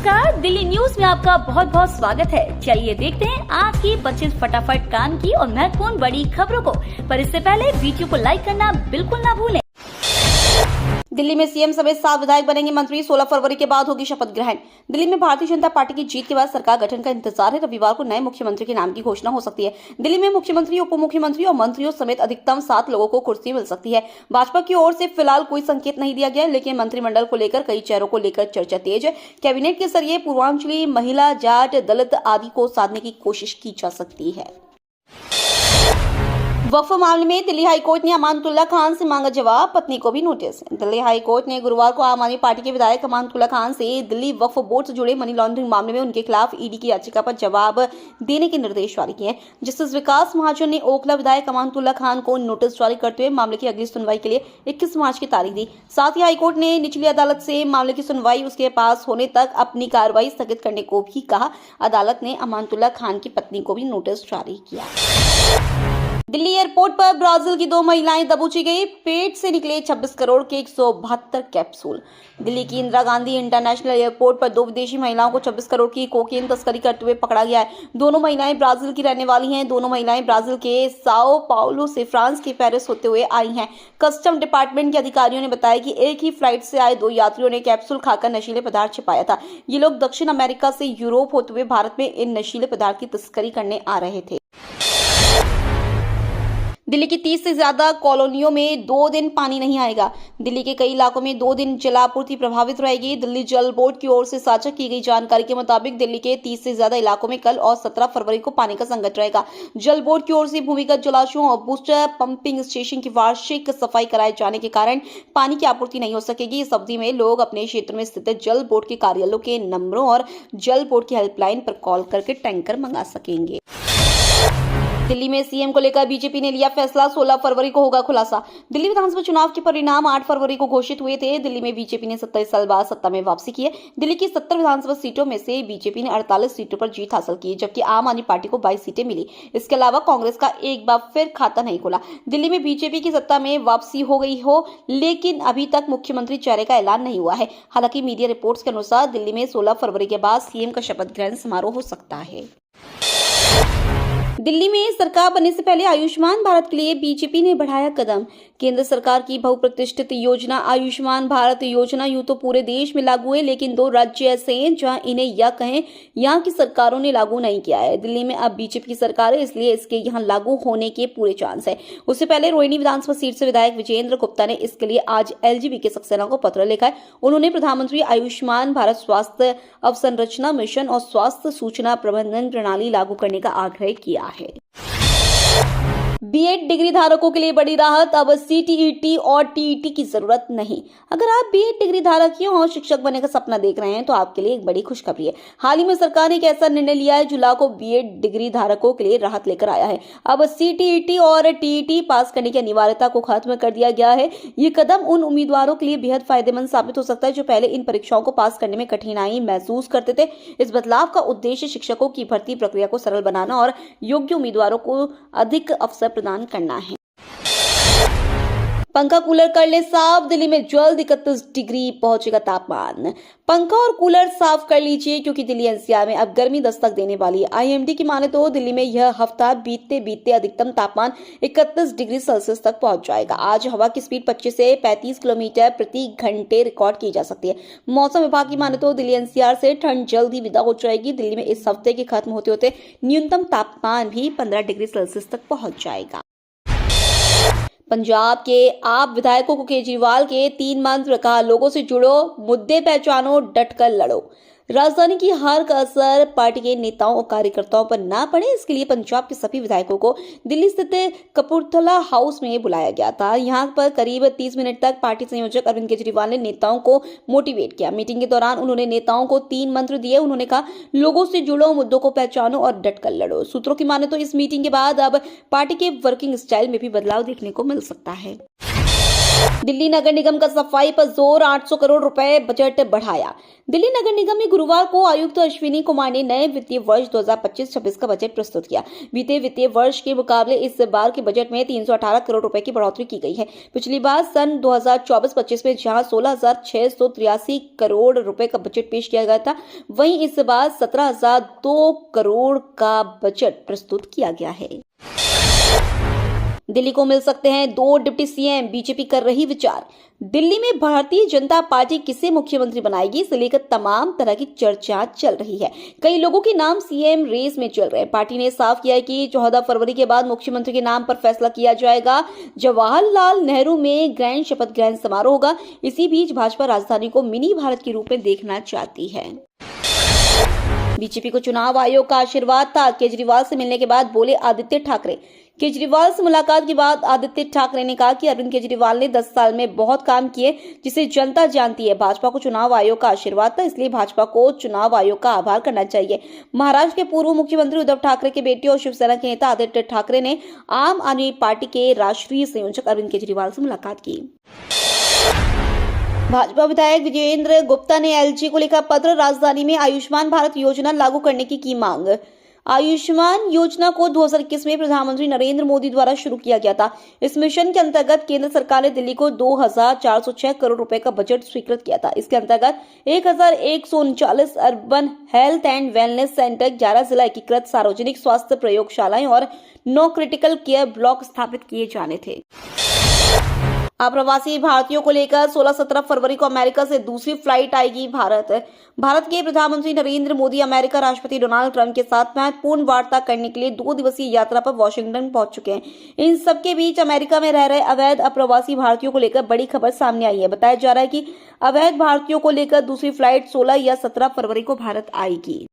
नमस्कार, दिल्ली न्यूज में आपका बहुत बहुत स्वागत है। चलिए देखते हैं आज की 25 फटाफट काम की और महत्वपूर्ण बड़ी खबरों को। पर इससे पहले वीडियो को लाइक करना बिल्कुल ना भूलें। दिल्ली में सीएम समेत 7 विधायक बनेंगे मंत्री। 16 फरवरी के बाद होगी शपथ ग्रहण। दिल्ली में भारतीय जनता पार्टी की जीत के बाद सरकार गठन का इंतजार है। रविवार को नए मुख्यमंत्री के नाम की घोषणा हो सकती है। दिल्ली में मुख्यमंत्री, उप मुख्यमंत्री और मंत्रियों समेत अधिकतम 7 लोगों को कुर्सी मिल सकती है। भाजपा की ओर से फिलहाल कोई संकेत नहीं दिया गया, लेकिन मंत्रिमंडल को लेकर कई चेहरों को लेकर चर्चा तेज है। कैबिनेट के जरिए पूर्वांचली, महिला, जाट, दलित आदि को साधने की कोशिश की जा सकती है। वक्फ मामले में दिल्ली हाईकोर्ट ने अमानतुल्लाह खान से मांगा जवाब, पत्नी को भी नोटिस। दिल्ली हाईकोर्ट ने गुरुवार को आम आदमी पार्टी के विधायक अमानतुल्लाह खान से दिल्ली वक्फ बोर्ड से जुड़े मनी लॉन्ड्रिंग मामले में उनके खिलाफ ईडी की याचिका पर जवाब देने के निर्देश जारी किए हैं। जस्टिस विकास महाजन ने ओखला विधायक अमानतुल्लाह खान को नोटिस जारी करते हुए मामले की अगली सुनवाई के लिए 21 मार्च की तारीख दी। साथ ही हाईकोर्ट ने निचली अदालत से मामले की सुनवाई उसके पास होने तक अपनी कार्रवाई स्थगित करने को भी कहा। अदालत ने अमानतुल्लाह खान की पत्नी को भी नोटिस जारी किया। दिल्ली एयरपोर्ट पर ब्राजील की 2 महिलाएं दबोची गई। पेट से निकले 26 करोड़ के 172 कैप्सूल। दिल्ली की इंदिरा गांधी इंटरनेशनल एयरपोर्ट पर 2 विदेशी महिलाओं को 26 करोड़ की कोकेन तस्करी करते हुए पकड़ा गया है। दोनों महिलाएं ब्राजील की रहने वाली हैं। दोनों महिलाएं ब्राजील के साओ पाउलो से फ्रांस के पेरिस होते हुए आई हैं। कस्टम डिपार्टमेंट के अधिकारियों ने बताया कि एक ही फ्लाइट से आए 2 यात्रियों ने कैप्सूल खाकर नशीले पदार्थ छिपाया था। ये लोग दक्षिण अमेरिका से यूरोप होते हुए भारत में इन नशीले पदार्थ की तस्करी करने आ रहे थे। दिल्ली की 30 से ज्यादा कॉलोनियों में 2 दिन पानी नहीं आएगा। दिल्ली के कई इलाकों में 2 दिन जलापूर्ति प्रभावित रहेगी। दिल्ली जल बोर्ड की ओर से साझा की गई जानकारी के मुताबिक दिल्ली के 30 से ज्यादा इलाकों में कल और 17 फरवरी को पानी का संकट रहेगा। जल बोर्ड की ओर से भूमिगत जलाशयों और बूस्टर पंपिंग स्टेशन की वार्षिक सफाई कराए जाने के कारण पानी की आपूर्ति नहीं हो सकेगी। इस अवधि में लोग अपने क्षेत्र में स्थित जल बोर्ड के कार्यालयों के नंबरों और जल बोर्ड की हेल्पलाइन पर कॉल करके टैंकर मंगा सकेंगे। दिल्ली में सीएम को लेकर बीजेपी ने लिया फैसला। 16 फरवरी को होगा खुलासा। दिल्ली विधानसभा चुनाव के परिणाम 8 फरवरी को घोषित हुए थे। दिल्ली में बीजेपी ने 27 साल बाद सत्ता में वापसी की है। दिल्ली की 70 विधानसभा सीटों में से बीजेपी ने 48 सीटों पर जीत हासिल की, जबकि आम आदमी पार्टी को 22 सीटें मिली। इसके अलावा कांग्रेस का एक बार फिर खाता नहीं खुला। दिल्ली में बीजेपी की सत्ता में वापसी हो गई हो, लेकिन अभी तक मुख्यमंत्री चेहरे का ऐलान नहीं हुआ है। हालांकि मीडिया रिपोर्ट्स के अनुसार दिल्ली में 16 फरवरी के बाद सीएम का शपथ ग्रहण समारोह हो सकता है। दिल्ली में सरकार बनने से पहले आयुष्मान भारत के लिए बीजेपी ने बढ़ाया कदम। केंद्र सरकार की बहुप्रतिष्ठित योजना आयुष्मान भारत योजना यूं तो पूरे देश में लागू है, लेकिन 2 राज्य ऐसे हैं जहां इन्हें या कहें यहां की सरकारों ने लागू नहीं किया है। दिल्ली में अब बीजेपी की सरकार है, इसलिए इसके यहां लागू होने के पूरे चांस है। उससे पहले रोहिणी विधानसभा सीट से विधायक विजेंद्र गुप्ता ने इसके लिए आज एलजीबी सक्सेना को पत्र लिखा है। उन्होंने प्रधानमंत्री आयुष्मान भारत स्वास्थ्य अवसंरचना मिशन और स्वास्थ्य सूचना प्रबंधन प्रणाली लागू करने का आग्रह किया है। बीएड डिग्री धारकों के लिए बड़ी राहत। अब सीटीईटी और टीईटी की जरूरत नहीं। अगर आप बीएड डिग्री धारक हैं और शिक्षक बनने का सपना देख रहे हैं तो आपके लिए एक बड़ी खुशखबरी है। हाल ही में सरकार ने एक ऐसा निर्णय लिया है जो लाखों बीएड डिग्री धारकों के लिए राहत लेकर आया है। अब सीटीईटी और टीईटी पास करने की अनिवार्यता को खत्म कर दिया गया है। ये कदम उन उम्मीदवारों के लिए बेहद फायदेमंद साबित हो सकता है जो पहले इन परीक्षाओं को पास करने में कठिनाई महसूस करते थे। इस बदलाव का उद्देश्य शिक्षकों की भर्ती प्रक्रिया को सरल बनाना और योग्य उम्मीदवारों को अधिक अवसर प्रदान करना है। पंखा कूलर कर ले साफ। दिल्ली में जल्द 31 डिग्री पहुंचेगा तापमान। पंखा और कूलर साफ कर लीजिए, क्योंकि दिल्ली एनसीआर में अब गर्मी दस्तक देने वाली है। आईएमडी की माने तो दिल्ली में यह हफ्ता बीतते बीतते अधिकतम तापमान 31 डिग्री सेल्सियस तक पहुंच जाएगा। आज हवा की स्पीड 25 से 35 किलोमीटर प्रति घंटे रिकॉर्ड की जा सकती है। मौसम विभाग की माने तो दिल्ली एनसीआर से ठंड जल्द ही विदा हो जाएगी। दिल्ली में इस हफ्ते के खत्म होते होते न्यूनतम तापमान भी 15 डिग्री सेल्सियस तक पहुंच जाएगा। पंजाब के आप विधायकों को केजरीवाल के 3 मंत्र कहा, लोगों से जुड़ो, मुद्दे पहचानो, डटकर लड़ो। राजधानी की हार का असर पार्टी के नेताओं और कार्यकर्ताओं पर ना पड़े, इसके लिए पंजाब के सभी विधायकों को दिल्ली स्थित कपूरथला हाउस में बुलाया गया था। यहां पर करीब 30 मिनट तक पार्टी संयोजक अरविंद केजरीवाल ने नेताओं को मोटिवेट किया। मीटिंग के दौरान उन्होंने नेताओं को 3 मंत्र दिए। उन्होंने कहा, लोगों से जुड़ो, मुद्दों को पहचानो और डटकर लड़ो। सूत्रों की माने तो इस मीटिंग के बाद अब पार्टी के वर्किंग स्टाइल में भी बदलाव देखने को मिल सकता है। दिल्ली नगर निगम का सफाई पर जोर, 800 करोड़ रुपए बजट बढ़ाया। दिल्ली नगर निगम में गुरुवार को आयुक्त अश्विनी कुमार ने नए वित्तीय वर्ष 2025-26 का बजट प्रस्तुत किया। बीते वित्तीय वर्ष के मुकाबले इस बार के बजट में 318 करोड़ रुपए की बढ़ोतरी की गई है। पिछली बार सन 2024-25 में जहां 16,683 करोड़ रुपए का बजट पेश किया गया था, वहीं इस बार 17,002 करोड़ का बजट प्रस्तुत किया गया है। दिल्ली को मिल सकते हैं 2 डिप्टी सीएम, बीजेपी कर रही विचार। दिल्ली में भारतीय जनता पार्टी किसे मुख्यमंत्री बनाएगी, इसे लेकर तमाम तरह की चर्चा चल रही है। कई लोगों के नाम सीएम रेस में चल रहे हैं। पार्टी ने साफ किया है कि 14 फरवरी के बाद मुख्यमंत्री के नाम पर फैसला किया जाएगा। जवाहरलाल नेहरू में ग्रैंड शपथ ग्रहण समारोह होगा। इसी बीच भाजपा राजधानी को मिनी भारत के रूप में देखना चाहती है। बीजेपी को चुनाव आयोग का आशीर्वाद था, केजरीवाल से मिलने के बाद बोले आदित्य ठाकरे। केजरीवाल से मुलाकात के बाद आदित्य ठाकरे ने कहा कि अरविंद केजरीवाल ने 10 साल में बहुत काम किए, जिसे जनता जानती है। भाजपा को चुनाव आयोग का आशीर्वाद था, इसलिए भाजपा को चुनाव आयोग का आभार करना चाहिए। महाराष्ट्र के पूर्व मुख्यमंत्री उद्धव ठाकरे के बेटे और शिवसेना के नेता आदित्य ठाकरे ने आम आदमी पार्टी के राष्ट्रीय संयोजक अरविंद केजरीवाल से मुलाकात की। भाजपा विधायक विजेंद्र गुप्ता ने एलजी को लिखा पत्र, राजधानी में आयुष्मान भारत योजना लागू करने की मांग। आयुष्मान योजना को 2021 में प्रधानमंत्री नरेंद्र मोदी द्वारा शुरू किया गया था। इस मिशन के अंतर्गत केंद्र सरकार ने दिल्ली को 2,406 करोड़ रुपए का बजट स्वीकृत किया था। इसके अंतर्गत 1,139 urban health and wellness centre, 11 जिला एकीकृत सार्वजनिक स्वास्थ्य प्रयोगशालाएं और 9 क्रिटिकल केयर ब्लॉक स्थापित किए जाने थे। अप्रवासी भारतीयों को लेकर 16-17 फरवरी को अमेरिका से दूसरी फ्लाइट आएगी भारत के प्रधानमंत्री नरेंद्र मोदी अमेरिका राष्ट्रपति डोनाल्ड ट्रंप के साथ महत्वपूर्ण वार्ता करने के लिए 2 दिवसीय यात्रा पर वॉशिंगटन पहुंच चुके हैं। इन सबके बीच अमेरिका में रह रहे अवैध अप्रवासी भारतीयों को लेकर बड़ी खबर सामने आई है। बताया जा रहा है कि अवैध भारतीयों को लेकर दूसरी फ्लाइट 16 या 17 फरवरी को भारत आएगी।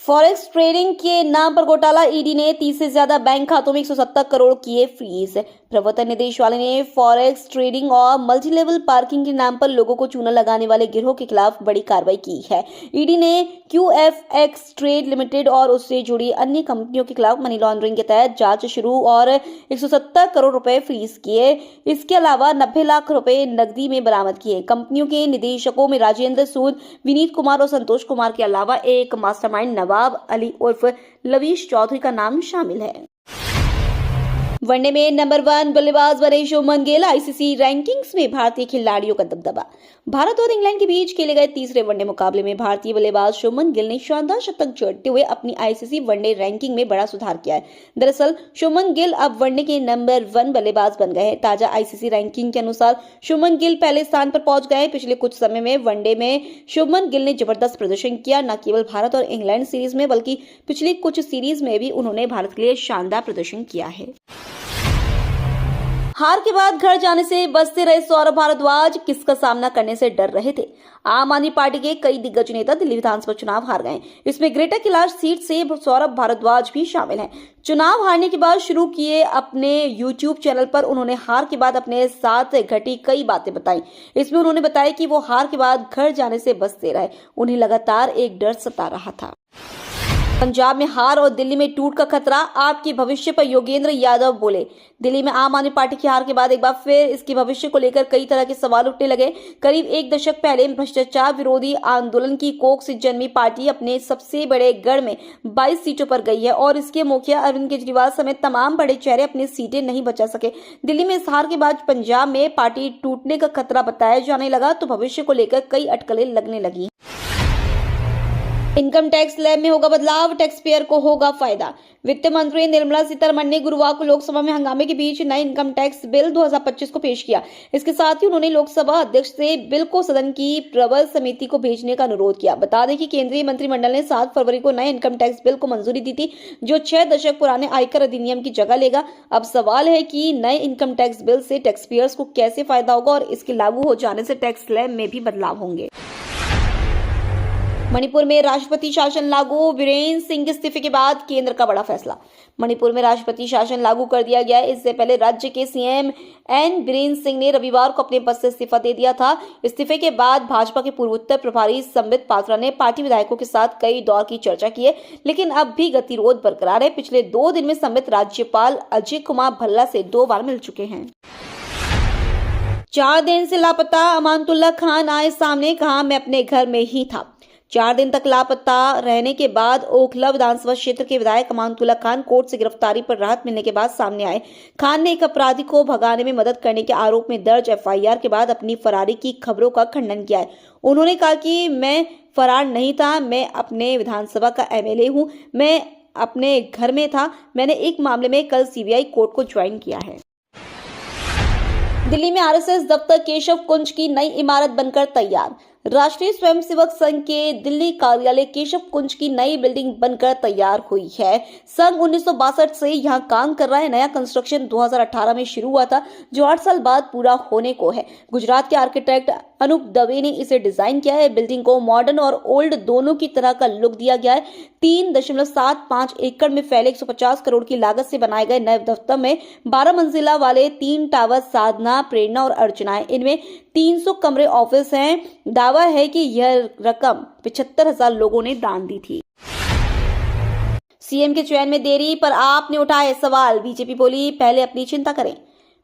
फॉरेक्स ट्रेडिंग के नाम पर घोटाला, ईडी ने 30 से ज्यादा बैंक खातों में 170 करोड़ किए फ्रीज। प्रवर्तन निदेशालय ने फॉरेक्स ट्रेडिंग और मल्टीलेवल पार्किंग के नाम पर लोगों को चूना लगाने वाले गिरोह के खिलाफ बड़ी कार्रवाई की है। ईडी ने QFX ट्रेड लिमिटेड और उससे जुड़ी अन्य कंपनियों के खिलाफ मनी लॉन्ड्रिंग के तहत जांच शुरू और 170 करोड़ रुपए फ्रीज किए। इसके अलावा 90 लाख रुपए नकदी में बरामद किए। कंपनियों के निदेशकों में राजेंद्र सूद, विनीत कुमार और संतोष कुमार के अलावा एक मास्टरमाइंड नवाब अली उर्फ लवीश चौधरी का नाम शामिल है। वनडे में नंबर 1 बल्लेबाज बने शुभमन गिल, आईसीसी रैंकिंग्स में भारतीय खिलाड़ियों का दबदबा। भारत और इंग्लैंड के बीच खेले गए तीसरे वनडे मुकाबले में भारतीय बल्लेबाज शुभमन गिल ने शानदार शतक जड़ते हुए अपनी आईसीसी वनडे रैंकिंग में बड़ा सुधार किया है। दरअसल शुभमन गिल अब वनडे के नंबर 1 बल्लेबाज बन गए हैं। ताजा आईसीसी रैंकिंग के अनुसार शुभमन गिल पहले स्थान पर पहुंच गए। पिछले कुछ समय में वनडे में शुभमन गिल ने जबरदस्त प्रदर्शन किया। न केवल भारत और इंग्लैंड सीरीज में बल्कि पिछली कुछ सीरीज में भी उन्होंने भारत के लिए शानदार प्रदर्शन किया है। हार के बाद घर जाने से बचते रहे सौरभ भारद्वाज, किसका सामना करने से डर रहे थे। आम आदमी पार्टी के कई दिग्गज नेता दिल्ली विधानसभा चुनाव हार गए। इसमें ग्रेटर कैलाश सीट से सौरभ भारद्वाज भी शामिल हैं। चुनाव हारने के बाद शुरू किए अपने यूट्यूब चैनल पर उन्होंने हार के बाद अपने साथ घटी कई बातें बताई। इसमें उन्होंने बताया कि वो हार के बाद घर जाने से बचते रहे। उन्हें लगातार एक डर सता रहा था। पंजाब में हार और दिल्ली में टूट का खतरा, आपके भविष्य पर योगेंद्र यादव बोले। दिल्ली में आम आदमी पार्टी की हार के बाद एक बार फिर इसके भविष्य को लेकर कई तरह के सवाल उठने लगे। करीब 1 दशक पहले भ्रष्टाचार विरोधी आंदोलन की कोख से जन्मी पार्टी अपने सबसे बड़े गढ़ में 22 सीटों पर गई है और इसके मुखिया अरविंद केजरीवाल समेत तमाम बड़े चेहरे अपनी सीटें नहीं बचा सके। दिल्ली में इस हार के बाद पंजाब में पार्टी टूटने का खतरा बताया जाने लगा तो भविष्य को लेकर कई अटकलें लगने लगी। इनकम टैक्स स्लैब में होगा बदलाव, टैक्स पेयर को होगा फायदा। वित्त मंत्री निर्मला सीतारमण ने गुरुवार को लोकसभा में हंगामे के बीच नए इनकम टैक्स बिल 2025 को पेश किया। इसके साथ ही उन्होंने लोकसभा अध्यक्ष से बिल को सदन की प्रवर समिति को भेजने का अनुरोध किया। बता दें कि केंद्रीय मंत्रिमंडल ने 7 फरवरी को नए इनकम टैक्स बिल को मंजूरी दी थी, जो 6 दशक पुराने आयकर अधिनियम की जगह लेगा। अब सवाल है कि नए इनकम टैक्स बिल से टैक्स पेयर्स को कैसे फायदा होगा और इसके लागू हो जाने से टैक्स स्लैब में भी बदलाव होंगे। मणिपुर में राष्ट्रपति शासन लागू, वीरेंद्र सिंह के इस्तीफे के बाद केंद्र का बड़ा फैसला। मणिपुर में राष्ट्रपति शासन लागू कर दिया गया है। इससे पहले राज्य के सीएम एन बीरेंद्र सिंह ने रविवार को अपने पद से इस्तीफा दे दिया था। इस्तीफे के बाद भाजपा के पूर्वोत्तर प्रभारी संबित पात्रा ने पार्टी विधायकों के साथ कई दौर की चर्चा की है, लेकिन अब भी गतिरोध बरकरार है। पिछले 2 दिन में संबित राज्यपाल अजय कुमार भल्ला से 2 बार मिल चुके हैं। 4 दिन से लापता अमानतुल्लाह खान आए सामने, कहा मैं अपने घर में ही था। 4 दिन तक लापता रहने के बाद ओखला विधानसभा क्षेत्र के विधायक अमानतुल्लाह खान कोर्ट से गिरफ्तारी पर राहत मिलने के बाद सामने आए। खान ने एक अपराधी को भगाने में मदद करने के आरोप में दर्ज एफआईआर के बाद अपनी फरारी की खबरों का खंडन किया है। उन्होंने कहा कि मैं फरार नहीं था, मैं अपने विधानसभा का एमएलए हूं, मैं अपने घर में था। मैंने एक मामले में कल सीबीआई कोर्ट को ज्वाइन किया है। दिल्ली में आरएसएस दफ्तर केशव कुंज की नई इमारत बनकर तैयार। राष्ट्रीय स्वयंसेवक संघ के दिल्ली कार्यालय केशव कुंज की नई बिल्डिंग बनकर तैयार हुई है। संघ 1962 से यहां काम कर रहा है। नया कंस्ट्रक्शन 2018 में शुरू हुआ था, जो 8 साल बाद पूरा होने को है। गुजरात के आर्किटेक्ट अनूप दवे ने इसे डिजाइन किया है। बिल्डिंग को मॉडर्न और ओल्ड दोनों की तरह का लुक दिया गया है। 3.75 एकड़ में फैले 150 करोड़ की लागत से बनाए गए नए दफ्तर में 12 मंजिला वाले 3 टावर साधना, प्रेरणा और अर्चना है। इनमें 300 कमरे ऑफिस हैं। दावा है कि यह रकम 75,000 लोगों ने दान दी थी। सीएम के चयन में देरी पर आपने उठाए सवाल। बीजेपी बोली पहले अपनी चिंता करें।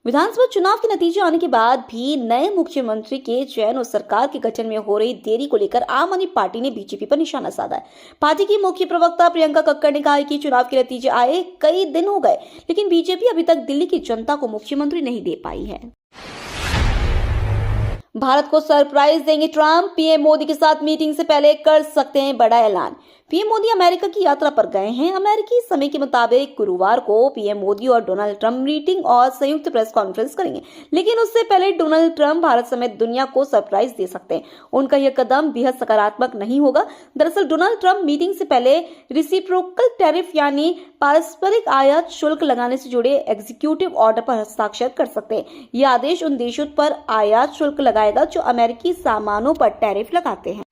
विधानसभा चुनाव के नतीजे आने के बाद भी नए मुख्यमंत्री के चयन और सरकार के गठन में हो रही देरी को लेकर आम आदमी पार्टी ने बीजेपी पर निशाना साधा है। पार्टी की मुख्य प्रवक्ता प्रियंका कक्कड़ ने कहा है कि चुनाव के नतीजे आए कई दिन हो गए, लेकिन बीजेपी अभी तक दिल्ली की जनता को मुख्यमंत्री नहीं दे पाई है। भारत को सरप्राइज देंगे ट्रंप। पीएम मोदी के साथ मीटिंग से पहले कर सकते हैं बड़ा ऐलान। पीएम मोदी अमेरिका की यात्रा पर गए हैं। अमेरिकी समय के मुताबिक गुरुवार को पीएम मोदी और डोनाल्ड ट्रंप मीटिंग और संयुक्त प्रेस कॉन्फ्रेंस करेंगे, लेकिन उससे पहले डोनाल्ड ट्रंप भारत समेत दुनिया को सरप्राइज दे सकते हैं। उनका यह कदम बेहद सकारात्मक नहीं होगा। दरअसल डोनाल्ड ट्रंप मीटिंग से पहले रेसिप्रोकल टैरिफ यानी पारस्परिक आयात शुल्क लगाने से जुड़े एग्जीक्यूटिव ऑर्डर पर हस्ताक्षर कर सकते हैं। यह आदेश उन देशों पर आयात शुल्क लगाएगा जो अमेरिकी सामानों पर टैरिफ लगाते हैं।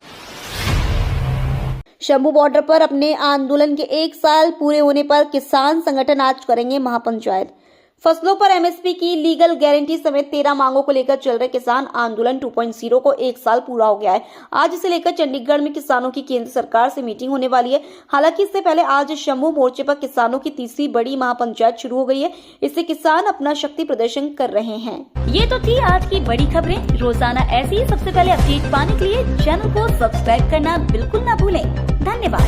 शंभू बॉर्डर पर अपने आंदोलन के 1 साल पूरे होने पर किसान संगठन आज करेंगे महापंचायत। फसलों पर एमएसपी की लीगल गारंटी समेत 13 मांगों को लेकर चल रहे किसान आंदोलन 2.0 को 1 साल पूरा हो गया है। आज इसे लेकर चंडीगढ़ में किसानों की केंद्र सरकार से मीटिंग होने वाली है। हालांकि इससे पहले आज शंभू मोर्चे पर किसानों की तीसरी बड़ी महापंचायत शुरू हो गई है। इससे किसान अपना शक्ति प्रदर्शन कर रहे हैं। ये तो थी आज की बड़ी खबरें। रोजाना ऐसी सबसे पहले अपडेट पाने के लिए चैनल को सब्सक्राइब करना बिल्कुल न भूलें। धन्यवाद।